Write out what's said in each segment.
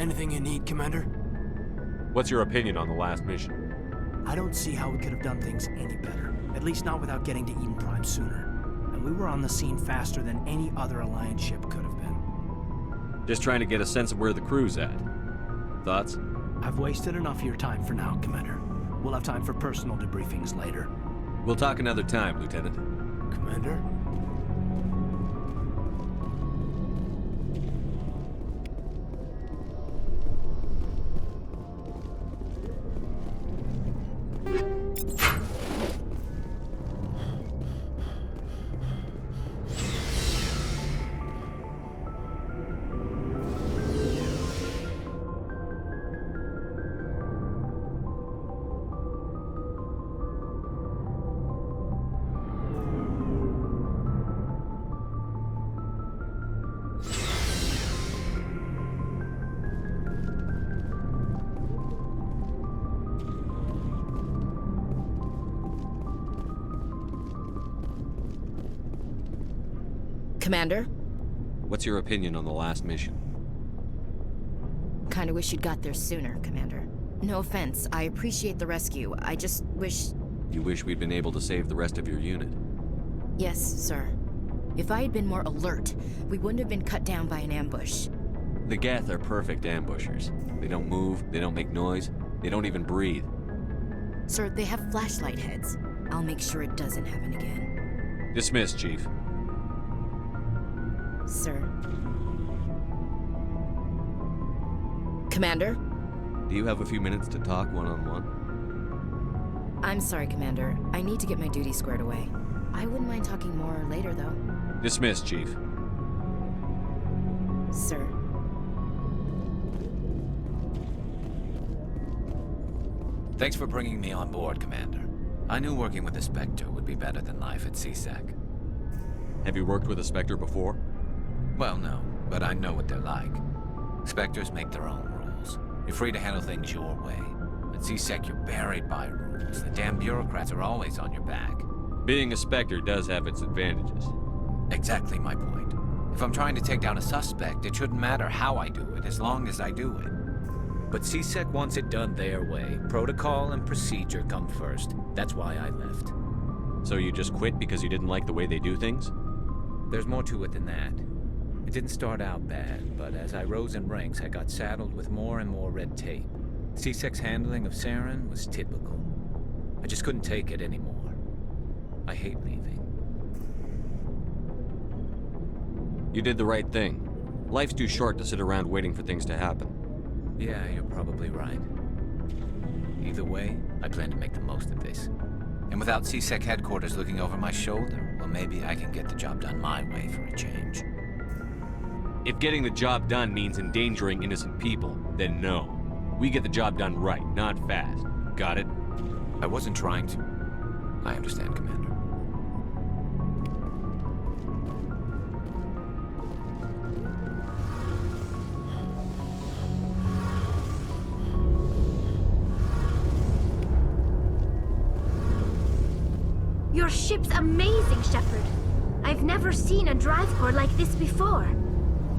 Anything you need, Commander? What's your opinion on the last mission? I don't see how we could have done things any better. At least not without getting to Eden Prime sooner. And we were on the scene faster than any other Alliance ship could have been. Just trying to get a sense of where the crew's at. Thoughts? I've wasted enough of your time for now, Commander. We'll have time for personal debriefings later. We'll talk another time, Lieutenant. Commander? Commander? What's your opinion on the last mission? Kinda wish you'd got there sooner, Commander. No offense, I appreciate the rescue. I just wish... You wish we'd been able to save the rest of your unit? Yes, sir. If I had been more alert, we wouldn't have been cut down by an ambush. The Geth are perfect ambushers. They don't move, they don't make noise, they don't even breathe. Sir, they have flashlight heads. I'll make sure it doesn't happen again. Dismissed, Chief. Sir. Commander? Do you have a few minutes to talk one-on-one? I'm sorry, Commander. I need to get my duty squared away. I wouldn't mind talking more later, though. Dismissed, Chief. Sir. Thanks for bringing me on board, Commander. I knew working with the Spectre would be better than life at CSEC. Have you worked with a Spectre before? Well, no, but I know what they're like. Spectres make their own rules. You're free to handle things your way. At CSEC, you're buried by rules. The damn bureaucrats are always on your back. Being a Spectre does have its advantages. Exactly my point. If I'm trying to take down a suspect, it shouldn't matter how I do it, as long as I do it. But CSEC wants it done their way. Protocol and procedure come first. That's why I left. So you just quit because you didn't like the way they do things? There's more to it than that. It didn't start out bad, but as I rose in ranks, I got saddled with more and more red tape. CSEC's handling of Saren was typical. I just couldn't take it anymore. I hate leaving. You did the right thing. Life's too short to sit around waiting for things to happen. Yeah, you're probably right. Either way, I plan to make the most of this. And without CSEC headquarters looking over my shoulder, well, maybe I can get the job done my way for a change. If getting the job done means endangering innocent people, then no. We get the job done right, not fast. Got it? I wasn't trying to. I understand, Commander. Your ship's amazing, Shepard. I've never seen a drive core like this before.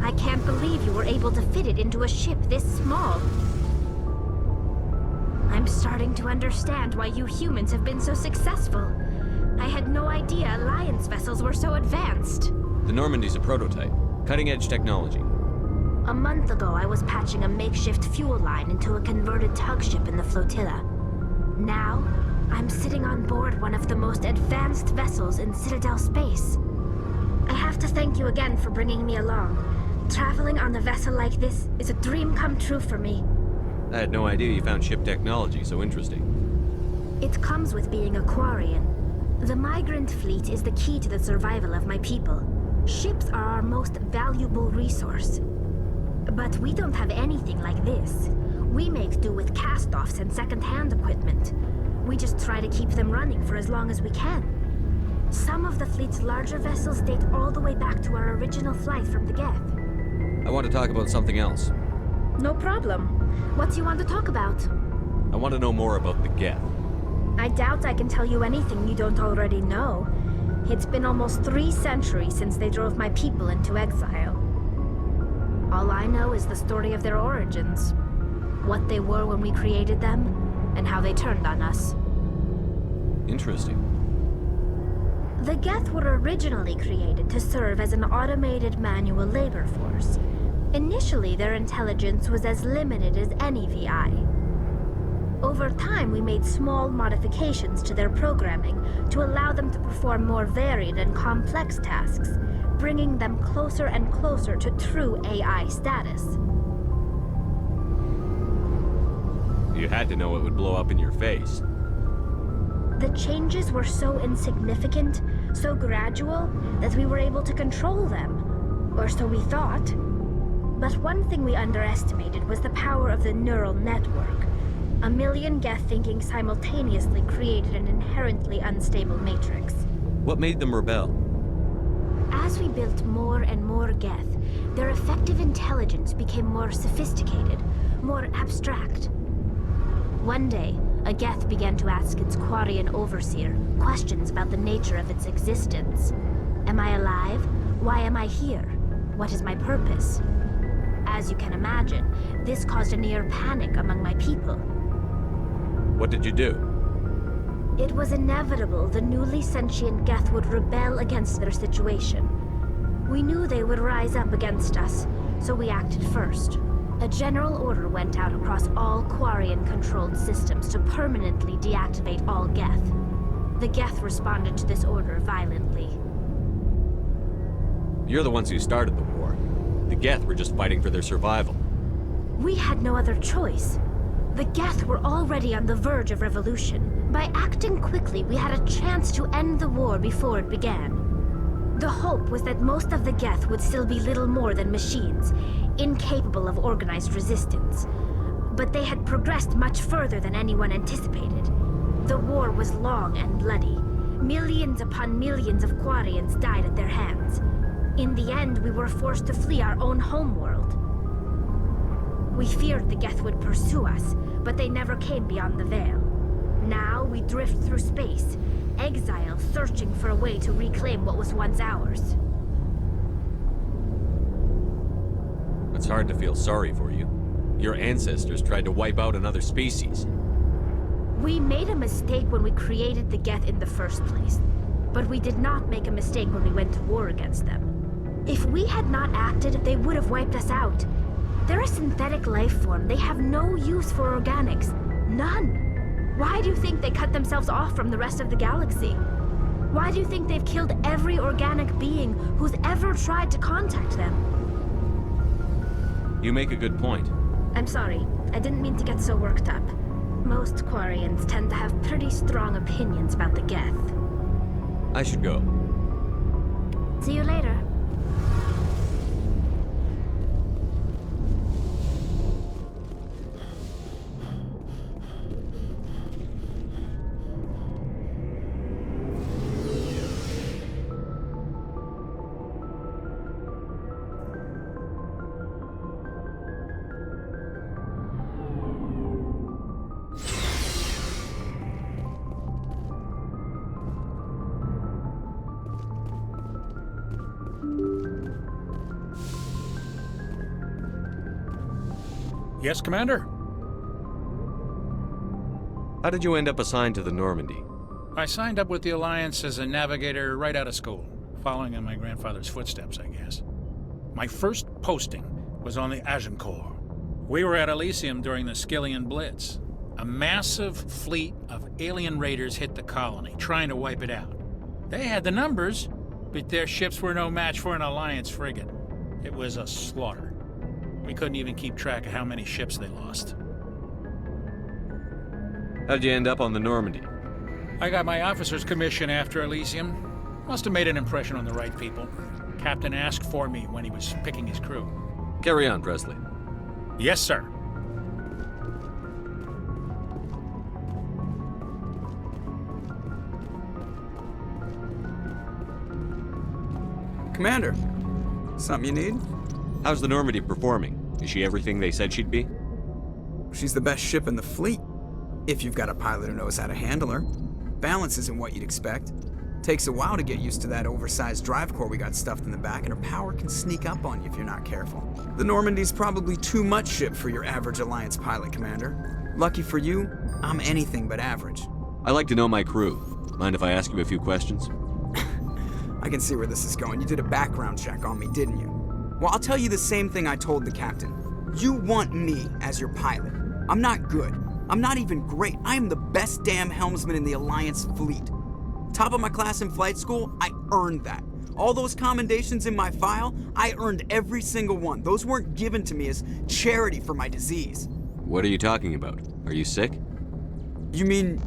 I can't believe you were able to fit it into a ship this small. I'm starting to understand why you humans have been so successful. I had no idea Alliance vessels were so advanced. The Normandy's a prototype. Cutting-edge technology. A month ago, I was patching a makeshift fuel line into a converted tug ship in the flotilla. Now, I'm sitting on board one of the most advanced vessels in Citadel space. I have to thank you again for bringing me along. Traveling on a vessel like this is a dream come true for me. I had no idea you found ship technology so interesting. It comes with being a Quarian. The migrant fleet is the key to the survival of my people. Ships are our most valuable resource. But we don't have anything like this. We make do with cast-offs and second-hand equipment. We just try to keep them running for as long as we can. Some of the fleet's larger vessels date all the way back to our original flight from the Geth. I want to talk about something else. No problem. What do you want to talk about? I want to know more about the Geth. I doubt I can tell you anything you don't already know. It's been almost 3 centuries since they drove my people into exile. All I know is the story of their origins. What they were when we created them, and how they turned on us. Interesting. The Geth were originally created to serve as an automated manual labor force. Initially, their intelligence was as limited as any VI. Over time, we made small modifications to their programming to allow them to perform more varied and complex tasks, bringing them closer and closer to true AI status. You had to know it would blow up in your face. The changes were so insignificant, so gradual, that we were able to control them. Or so we thought. But one thing we underestimated was the power of the neural network. A million Geth thinking simultaneously created an inherently unstable matrix. What made them rebel? As we built more and more Geth, their effective intelligence became more sophisticated, more abstract. One day, a Geth began to ask its Quarian overseer questions about the nature of its existence. Am I alive? Why am I here? What is my purpose? As you can imagine, this caused a near panic among my people. What did you do? It was inevitable the newly sentient Geth would rebel against their situation. We knew they would rise up against us, so we acted first. A general order went out across all Quarian-controlled systems to permanently deactivate all Geth. The Geth responded to this order violently. You're the ones who started the war. The Geth were just fighting for their survival. We had no other choice. The Geth were already on the verge of revolution. By acting quickly, we had a chance to end the war before it began. The hope was that most of the Geth would still be little more than machines, incapable of organized resistance. But they had progressed much further than anyone anticipated. The war was long and bloody. Millions upon millions of Quarians died at their hands. In the end, we were forced to flee our own homeworld. We feared the Geth would pursue us, but they never came beyond the Veil. Now we drift through space, exile searching for a way to reclaim what was once ours. It's hard to feel sorry for you. Your ancestors tried to wipe out another species. We made a mistake when we created the Geth in the first place, but we did not make a mistake when we went to war against them. If we had not acted, they would have wiped us out. They're a synthetic life form. They have no use for organics. None. Why do you think they cut themselves off from the rest of the galaxy? Why do you think they've killed every organic being who's ever tried to contact them? You make a good point. I'm sorry. I didn't mean to get so worked up. Most Quarians tend to have pretty strong opinions about the Geth. I should go. See you later. Yes, Commander? How did you end up assigned to the Normandy? I signed up with the Alliance as a navigator right out of school, following in my grandfather's footsteps, I guess. My first posting was on the Agincourt. We were at Elysium during the Skillian Blitz. A massive fleet of alien raiders hit the colony, trying to wipe it out. They had the numbers, but their ships were no match for an Alliance frigate. It was a slaughter. We couldn't even keep track of how many ships they lost. How'd you end up on the Normandy? I got my officer's commission after Elysium. Must have made an impression on the right people. Captain asked for me when he was picking his crew. Carry on, Presley. Yes, sir. Commander, something you need? How's the Normandy performing? Is she everything they said she'd be? She's the best ship in the fleet, if you've got a pilot who knows how to handle her. Balance isn't what you'd expect. Takes a while to get used to that oversized drive core we got stuffed in the back, and her power can sneak up on you if you're not careful. The Normandy's probably too much ship for your average Alliance pilot, Commander. Lucky for you, I'm anything but average. I like to know my crew. Mind if I ask you a few questions? I can see where this is going. You did a background check on me, didn't you? Well, I'll tell you the same thing I told the captain. You want me as your pilot. I'm not good. I'm not even great. I am the best damn helmsman in the Alliance fleet. Top of my class in flight school, I earned that. All those commendations in my file, I earned every single one. Those weren't given to me as charity for my disease. What are you talking about? Are you sick? You mean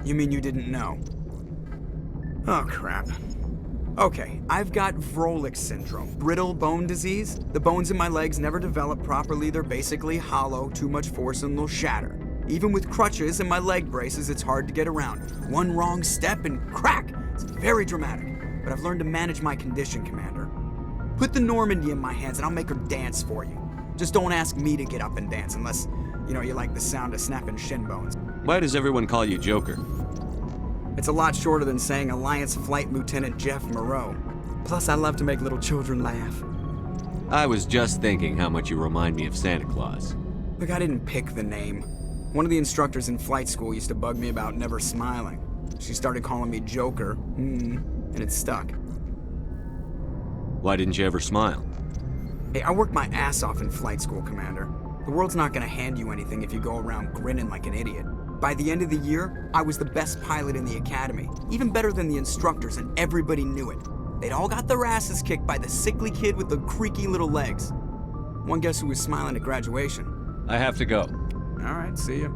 you didn't know? Oh, crap. Okay, I've got Vrolik syndrome, brittle bone disease. The bones in my legs never develop properly. They're basically hollow, too much force and they'll shatter. Even with crutches and my leg braces, it's hard to get around. One wrong step and crack! It's very dramatic, but I've learned to manage my condition, Commander. Put the Normandy in my hands and I'll make her dance for you. Just don't ask me to get up and dance unless, you like the sound of snapping shin bones. Why does everyone call you Joker? It's a lot shorter than saying Alliance Flight Lieutenant Jeff Moreau. Plus, I love to make little children laugh. I was just thinking how much you remind me of Santa Claus. Look, I didn't pick the name. One of the instructors in flight school used to bug me about never smiling. She started calling me Joker, and it stuck. Why didn't you ever smile? Hey, I worked my ass off in flight school, Commander. The world's not gonna hand you anything if you go around grinning like an idiot. By the end of the year, I was the best pilot in the academy, even better than the instructors, and everybody knew it. They'd all got their asses kicked by the sickly kid with the creaky little legs. One guess who was smiling at graduation? I have to go. All right, see ya.